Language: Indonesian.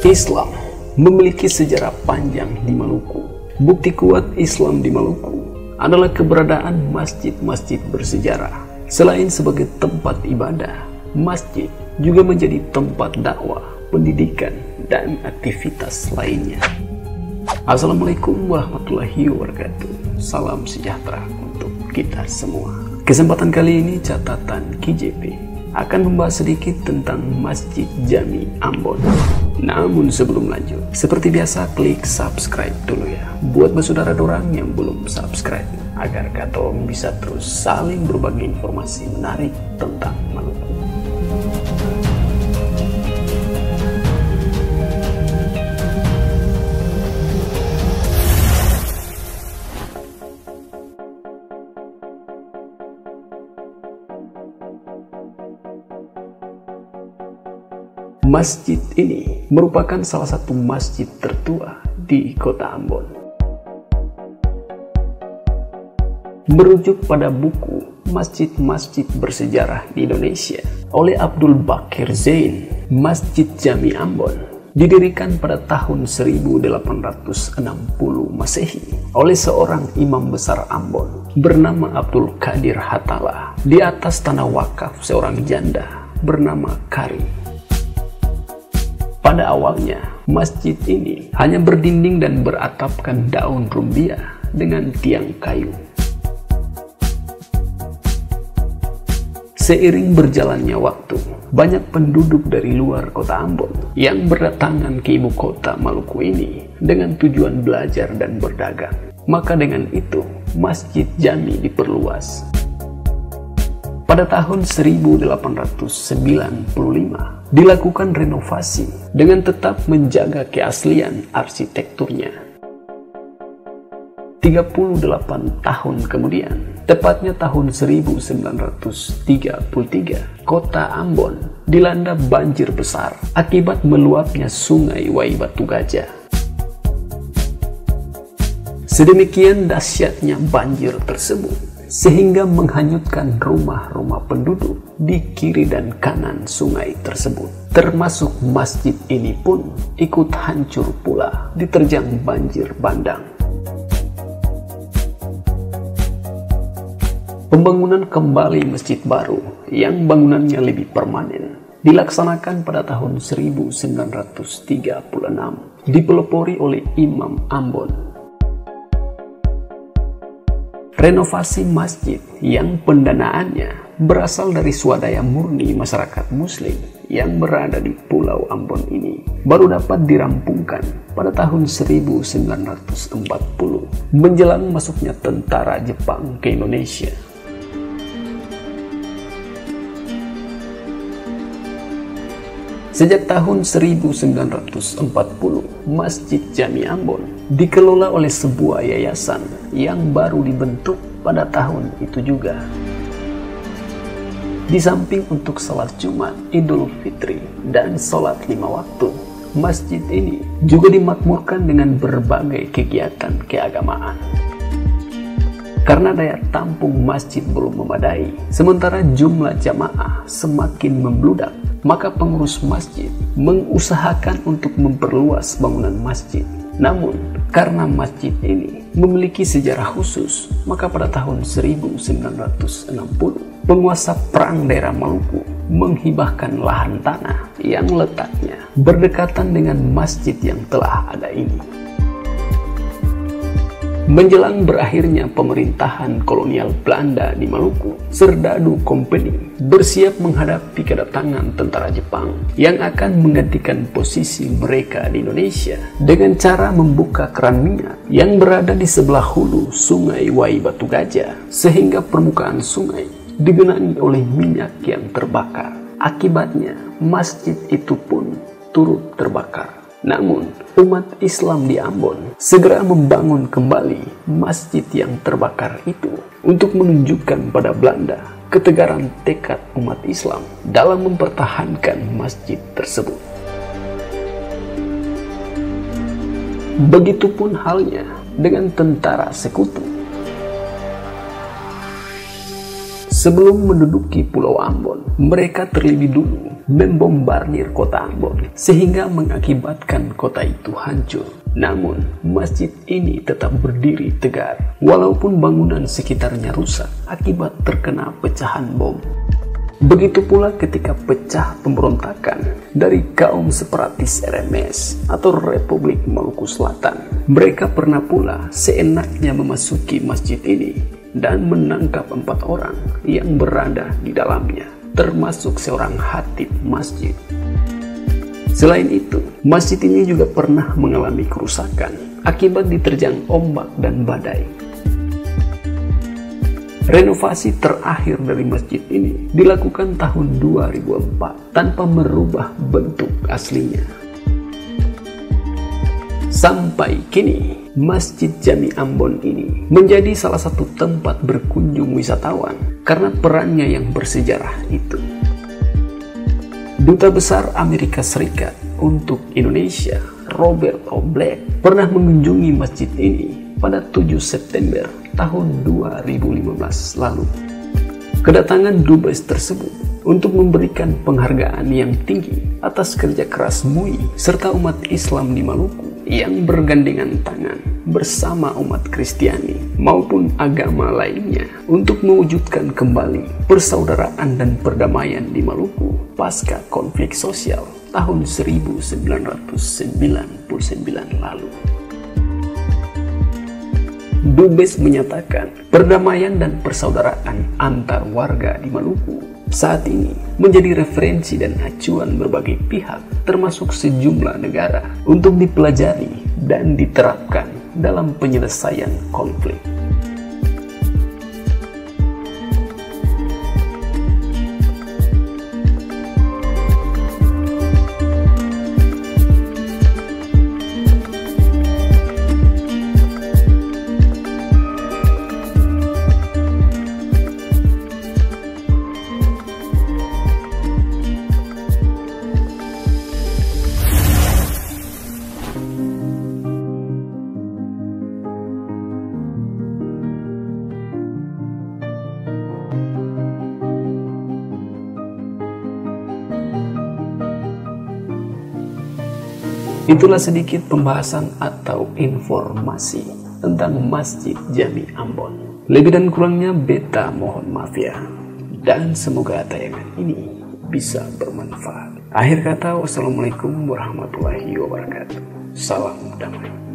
Islam memiliki sejarah panjang di Maluku. Bukti kuat Islam di Maluku adalah keberadaan masjid-masjid bersejarah. Selain sebagai tempat ibadah, masjid juga menjadi tempat dakwah, pendidikan, dan aktivitas lainnya. Assalamualaikum warahmatullahi wabarakatuh. Salam sejahtera untuk kita semua. Kesempatan kali ini catatan KJP akan membahas sedikit tentang Masjid Jami Ambon. Namun sebelum lanjut, seperti biasa klik subscribe dulu ya, buat bersaudara dorang yang belum subscribe, agar katong bisa terus saling berbagi informasi menarik tentang Maluku. Masjid ini merupakan salah satu masjid tertua di kota Ambon. Merujuk pada buku Masjid-Masjid Bersejarah di Indonesia oleh Abdul Bakir Zain, Masjid Jami Ambon didirikan pada tahun 1860 Masehi oleh seorang imam besar Ambon bernama Abdul Qadir Hatala di atas tanah wakaf seorang janda bernama Kari. Pada awalnya, masjid ini hanya berdinding dan beratapkan daun rumbia dengan tiang kayu. Seiring berjalannya waktu, banyak penduduk dari luar kota Ambon yang berdatangan ke ibu kota Maluku ini dengan tujuan belajar dan berdagang. Maka dengan itu, Masjid Jami diperluas. Pada tahun 1895, dilakukan renovasi dengan tetap menjaga keaslian arsitekturnya. 38 tahun kemudian, tepatnya tahun 1933, kota Ambon dilanda banjir besar akibat meluapnya sungai Wai Batu Gajah. Sedemikian dahsyatnya banjir tersebut sehingga menghanyutkan rumah-rumah penduduk di kiri dan kanan sungai tersebut. Termasuk masjid ini pun ikut hancur pula diterjang banjir bandang. Pembangunan kembali masjid baru yang bangunannya lebih permanen dilaksanakan pada tahun 1936, dipelopori oleh Imam Ambon. Renovasi masjid yang pendanaannya berasal dari swadaya murni masyarakat muslim yang berada di Pulau Ambon ini baru dapat dirampungkan pada tahun 1940 menjelang masuknya tentara Jepang ke Indonesia. Sejak tahun 1940, Masjid Jami Ambon dikelola oleh sebuah yayasan yang baru dibentuk pada tahun itu juga. Di samping untuk salat Jumat, Idul Fitri, dan salat 5 waktu, masjid ini juga dimakmurkan dengan berbagai kegiatan keagamaan. Karena daya tampung masjid belum memadai, sementara jumlah jamaah semakin membludak, maka pengurus masjid mengusahakan untuk memperluas bangunan masjid. Namun, karena masjid ini memiliki sejarah khusus, maka pada tahun 1960, penguasa perang daerah Maluku menghibahkan lahan tanah yang letaknya berdekatan dengan masjid yang telah ada ini. Menjelang berakhirnya pemerintahan kolonial Belanda di Maluku, Serdadu Company bersiap menghadapi kedatangan tentara Jepang yang akan menggantikan posisi mereka di Indonesia dengan cara membuka keran minyak yang berada di sebelah hulu sungai Wai Batu Gajah, sehingga permukaan sungai digenangi oleh minyak yang terbakar. Akibatnya, masjid itu pun turut terbakar. Namun, umat Islam di Ambon segera membangun kembali masjid yang terbakar itu untuk menunjukkan pada Belanda ketegaran tekad umat Islam dalam mempertahankan masjid tersebut. Begitupun halnya dengan tentara sekutu. Sebelum menduduki Pulau Ambon, mereka terlebih dulu membombardir kota Ambon sehingga mengakibatkan kota itu hancur. Namun, masjid ini tetap berdiri tegar walaupun bangunan sekitarnya rusak akibat terkena pecahan bom. Begitu pula ketika pecah pemberontakan dari kaum separatis RMS atau Republik Maluku Selatan. Mereka pernah pula seenaknya memasuki masjid ini dan menangkap 4 orang yang berada di dalamnya, termasuk seorang khatib masjid. Selain itu, masjid ini juga pernah mengalami kerusakan akibat diterjang ombak dan badai. Renovasi terakhir dari masjid ini dilakukan tahun 2004 tanpa merubah bentuk aslinya. Sampai kini, Masjid Jami Ambon ini menjadi salah satu tempat berkunjung wisatawan karena perannya yang bersejarah itu. Duta Besar Amerika Serikat untuk Indonesia, Robert O. Black, pernah mengunjungi masjid ini pada 7 September tahun 2015 lalu. Kedatangan Dubes tersebut untuk memberikan penghargaan yang tinggi atas kerja keras MUI serta umat Islam di Maluku yang bergandengan tangan bersama umat Kristiani maupun agama lainnya untuk mewujudkan kembali persaudaraan dan perdamaian di Maluku pasca konflik sosial tahun 1999 lalu. Dubes menyatakan perdamaian dan persaudaraan antar warga di Maluku saat ini menjadi referensi dan acuan berbagai pihak termasuk sejumlah negara untuk dipelajari dan diterapkan dalam penyelesaian konflik. Itulah sedikit pembahasan atau informasi tentang Masjid Jami Ambon. Lebih dan kurangnya beta mohon maaf ya. Dan semoga tayangan ini bisa bermanfaat. Akhir kata, wassalamualaikum warahmatullahi wabarakatuh. Salam damai.